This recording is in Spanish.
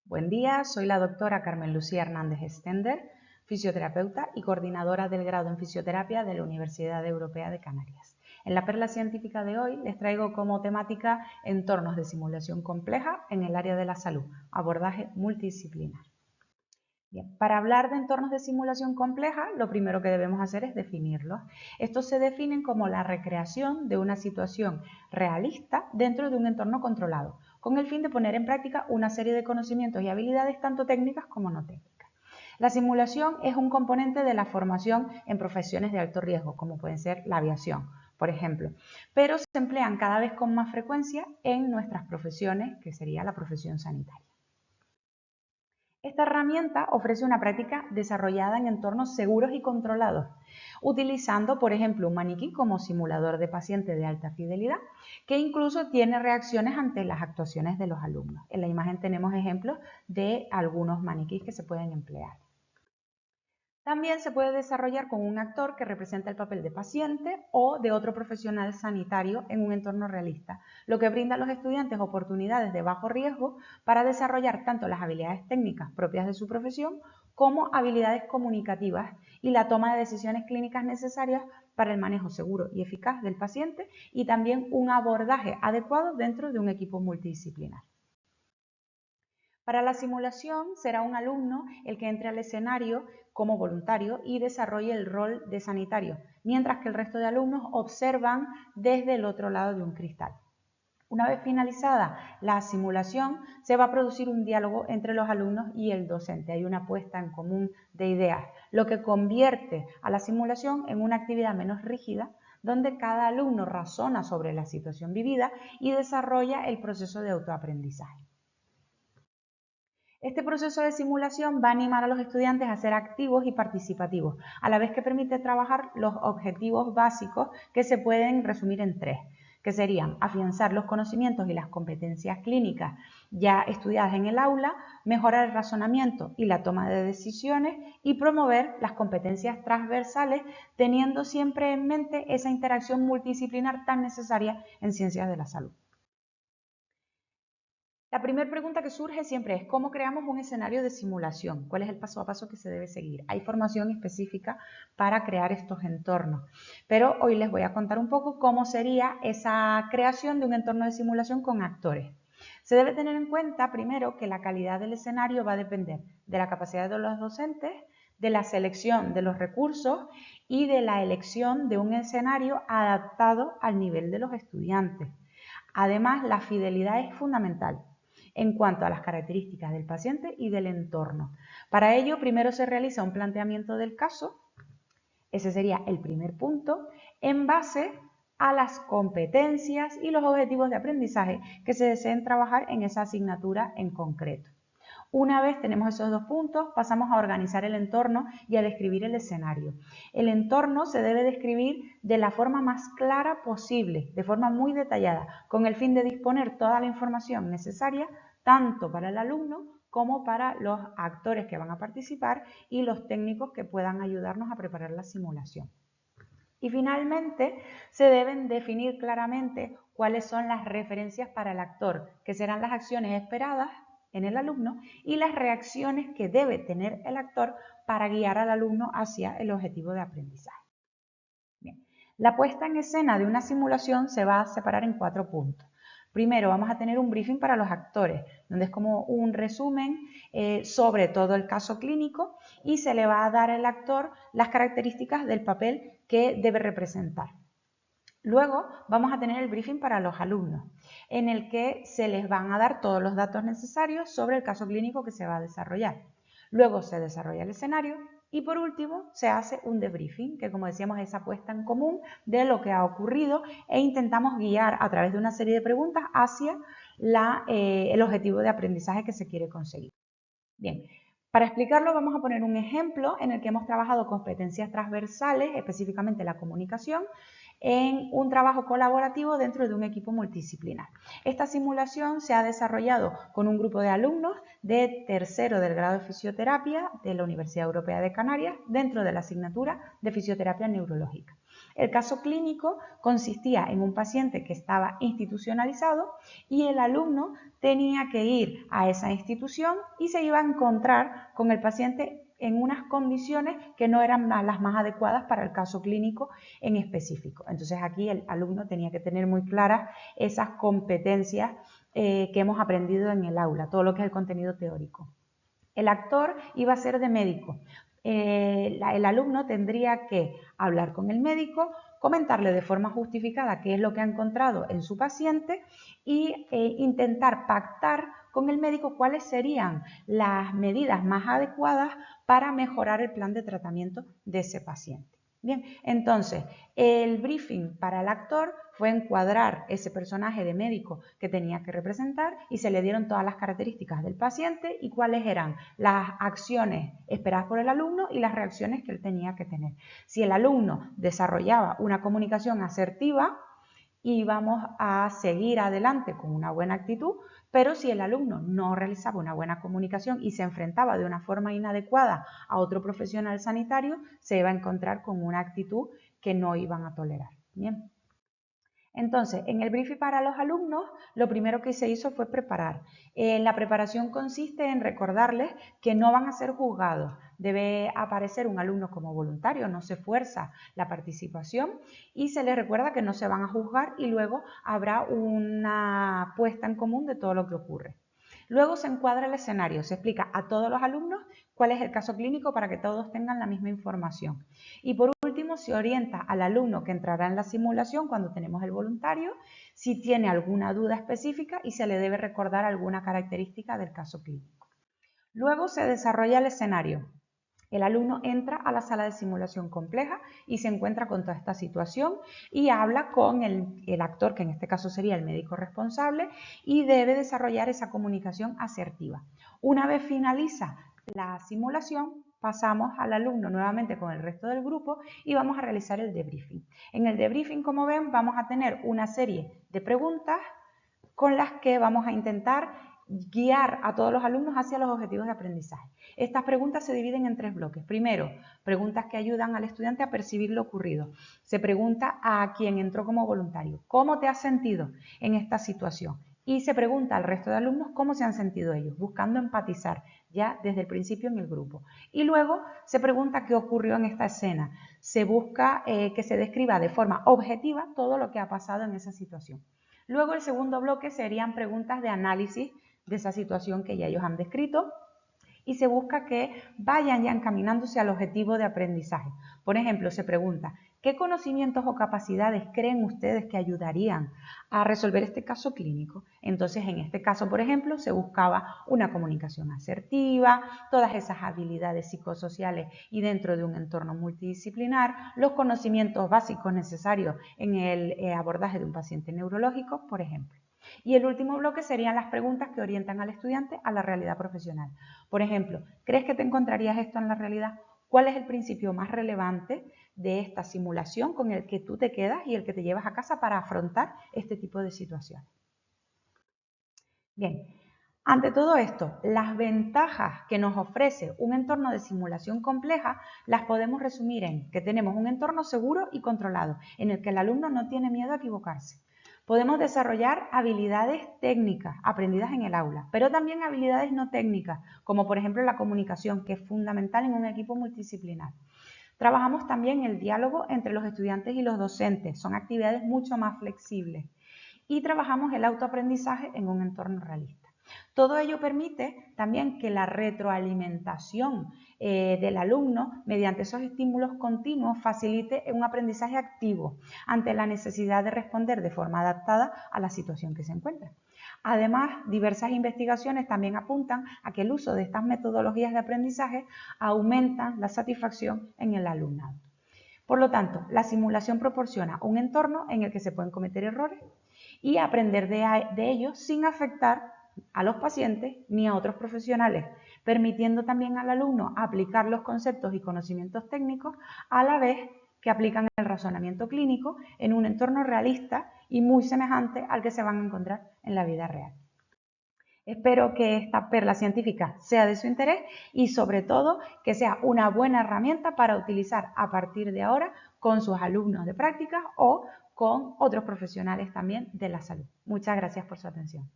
Buen día, soy la doctora Carmen Lucía Hernández Stender, fisioterapeuta y coordinadora del grado en fisioterapia de la Universidad Europea de Canarias. En la perla científica de hoy les traigo como temática entornos de simulación compleja en el área de la salud, abordaje multidisciplinar. Bien, para hablar de entornos de simulación compleja, lo primero que debemos hacer es definirlos. Estos se definen como la recreación de una situación realista dentro de un entorno controlado, con el fin de poner en práctica una serie de conocimientos y habilidades tanto técnicas como no técnicas. La simulación es un componente de la formación en profesiones de alto riesgo, como pueden ser la aviación, por ejemplo, pero se emplean cada vez con más frecuencia en nuestras profesiones, que sería la profesión sanitaria. Esta herramienta ofrece una práctica desarrollada en entornos seguros y controlados, utilizando, por ejemplo, un maniquí como simulador de paciente de alta fidelidad, que incluso tiene reacciones ante las actuaciones de los alumnos. En la imagen tenemos ejemplos de algunos maniquíes que se pueden emplear. También se puede desarrollar con un actor que representa el papel de paciente o de otro profesional sanitario en un entorno realista, lo que brinda a los estudiantes oportunidades de bajo riesgo para desarrollar tanto las habilidades técnicas propias de su profesión como habilidades comunicativas y la toma de decisiones clínicas necesarias para el manejo seguro y eficaz del paciente y también un abordaje adecuado dentro de un equipo multidisciplinar. Para la simulación será un alumno el que entre al escenario como voluntario y desarrolle el rol de sanitario, mientras que el resto de alumnos observan desde el otro lado de un cristal. Una vez finalizada la simulación, se va a producir un diálogo entre los alumnos y el docente. Hay una puesta en común de ideas, lo que convierte a la simulación en una actividad menos rígida, donde cada alumno razona sobre la situación vivida y desarrolla el proceso de autoaprendizaje. Este proceso de simulación va a animar a los estudiantes a ser activos y participativos, a la vez que permite trabajar los objetivos básicos que se pueden resumir en tres, que serían afianzar los conocimientos y las competencias clínicas ya estudiadas en el aula, mejorar el razonamiento y la toma de decisiones y promover las competencias transversales, teniendo siempre en mente esa interacción multidisciplinar tan necesaria en ciencias de la salud. La primera pregunta que surge siempre es ¿cómo creamos un escenario de simulación? ¿Cuál es el paso a paso que se debe seguir? Hay formación específica para crear estos entornos, pero hoy les voy a contar un poco cómo sería esa creación de un entorno de simulación con actores. Se debe tener en cuenta primero que la calidad del escenario va a depender de la capacidad de los docentes, de la selección de los recursos y de la elección de un escenario adaptado al nivel de los estudiantes. Además, la fidelidad es fundamental en cuanto a las características del paciente y del entorno. Para ello, primero se realiza un planteamiento del caso, ese sería el primer punto, en base a las competencias y los objetivos de aprendizaje que se deseen trabajar en esa asignatura en concreto. Una vez tenemos esos dos puntos, pasamos a organizar el entorno y a describir el escenario. El entorno se debe describir de la forma más clara posible, de forma muy detallada, con el fin de disponer toda la información necesaria tanto para el alumno como para los actores que van a participar y los técnicos que puedan ayudarnos a preparar la simulación. Y finalmente, se deben definir claramente cuáles son las referencias para el actor, que serán las acciones esperadas en el alumno y las reacciones que debe tener el actor para guiar al alumno hacia el objetivo de aprendizaje. Bien. La puesta en escena de una simulación se va a separar en 4 puntos. Primero vamos a tener un briefing para los actores, donde es como un resumen sobre todo el caso clínico y se le va a dar al actor las características del papel que debe representar. Luego vamos a tener el briefing para los alumnos, en el que se les van a dar todos los datos necesarios sobre el caso clínico que se va a desarrollar. Luego se desarrolla el escenario y por último se hace un debriefing, que como decíamos es esa puesta en común de lo que ha ocurrido e intentamos guiar a través de una serie de preguntas hacia el objetivo de aprendizaje que se quiere conseguir. Bien, para explicarlo vamos a poner un ejemplo en el que hemos trabajado competencias transversales, específicamente la comunicación, en un trabajo colaborativo dentro de un equipo multidisciplinar. Esta simulación se ha desarrollado con un grupo de alumnos de tercero del grado de fisioterapia de la Universidad Europea de Canarias dentro de la asignatura de fisioterapia neurológica. El caso clínico consistía en un paciente que estaba institucionalizado y el alumno tenía que ir a esa institución y se iba a encontrar con el paciente en unas condiciones que no eran las más adecuadas para el caso clínico en específico. Entonces aquí el alumno tenía que tener muy claras esas competencias que hemos aprendido en el aula, todo lo que es el contenido teórico. El actor iba a ser de médico. El alumno tendría que hablar con el médico, comentarle de forma justificada qué es lo que ha encontrado en su paciente y intentar pactar con el médico cuáles serían las medidas más adecuadas para mejorar el plan de tratamiento de ese paciente. Bien, entonces el briefing para el actor fue encuadrar ese personaje de médico que tenía que representar y se le dieron todas las características del paciente y cuáles eran las acciones esperadas por el alumno y las reacciones que él tenía que tener. Si el alumno desarrollaba una comunicación asertiva, íbamos a seguir adelante con una buena actitud, pero si el alumno no realizaba una buena comunicación y se enfrentaba de una forma inadecuada a otro profesional sanitario, se iba a encontrar con una actitud que no iban a tolerar. Bien. Entonces, en el briefing para los alumnos, lo primero que se hizo fue preparar. La preparación consiste en recordarles que no van a ser juzgados. Debe aparecer un alumno como voluntario, no se fuerza la participación y se les recuerda que no se van a juzgar y luego habrá una puesta en común de todo lo que ocurre. Luego se encuadra el escenario, se explica a todos los alumnos cuál es el caso clínico para que todos tengan la misma información. Y por último, se orienta al alumno que entrará en la simulación cuando tenemos el voluntario, si tiene alguna duda específica y se le debe recordar alguna característica del caso clínico. Luego se desarrolla el escenario. El alumno entra a la sala de simulación compleja y se encuentra con toda esta situación y habla con el actor, que en este caso sería el médico responsable, y debe desarrollar esa comunicación asertiva. Una vez finaliza la simulación, pasamos al alumno nuevamente con el resto del grupo y vamos a realizar el debriefing. En el debriefing, como ven, vamos a tener una serie de preguntas con las que vamos a intentar guiar a todos los alumnos hacia los objetivos de aprendizaje. Estas preguntas se dividen en 3 bloques. Primero, preguntas que ayudan al estudiante a percibir lo ocurrido. Se pregunta a quien entró como voluntario, ¿cómo te has sentido en esta situación? Y se pregunta al resto de alumnos cómo se han sentido ellos, buscando empatizar ya desde el principio en el grupo. Y luego se pregunta qué ocurrió en esta escena. Se busca que se describa de forma objetiva todo lo que ha pasado en esa situación. Luego el segundo bloque serían preguntas de análisis de esa situación que ya ellos han descrito y se busca que vayan ya encaminándose al objetivo de aprendizaje. Por ejemplo, se pregunta, ¿qué conocimientos o capacidades creen ustedes que ayudarían a resolver este caso clínico? Entonces, en este caso, por ejemplo, se buscaba una comunicación asertiva, todas esas habilidades psicosociales y dentro de un entorno multidisciplinar, los conocimientos básicos necesarios en el abordaje de un paciente neurológico, por ejemplo. Y el último bloque serían las preguntas que orientan al estudiante a la realidad profesional. Por ejemplo, ¿crees que te encontrarías esto en la realidad? ¿Cuál es el principio más relevante de esta simulación con el que tú te quedas y el que te llevas a casa para afrontar este tipo de situaciones? Bien, ante todo esto, las ventajas que nos ofrece un entorno de simulación compleja las podemos resumir en que tenemos un entorno seguro y controlado, en el que el alumno no tiene miedo a equivocarse. Podemos desarrollar habilidades técnicas aprendidas en el aula, pero también habilidades no técnicas, como por ejemplo la comunicación, que es fundamental en un equipo multidisciplinar. Trabajamos también el diálogo entre los estudiantes y los docentes, son actividades mucho más flexibles. Y trabajamos el autoaprendizaje en un entorno realista. Todo ello permite también que la retroalimentación del alumno mediante esos estímulos continuos facilite un aprendizaje activo ante la necesidad de responder de forma adaptada a la situación que se encuentra. Además, diversas investigaciones también apuntan a que el uso de estas metodologías de aprendizaje aumentan la satisfacción en el alumnado. Por lo tanto, la simulación proporciona un entorno en el que se pueden cometer errores y aprender de ellos sin afectar a los pacientes ni a otros profesionales, permitiendo también al alumno aplicar los conceptos y conocimientos técnicos a la vez que aplican el razonamiento clínico en un entorno realista y muy semejante al que se van a encontrar en la vida real. Espero que esta perla científica sea de su interés y sobre todo que sea una buena herramienta para utilizar a partir de ahora con sus alumnos de prácticas o con otros profesionales también de la salud. Muchas gracias por su atención.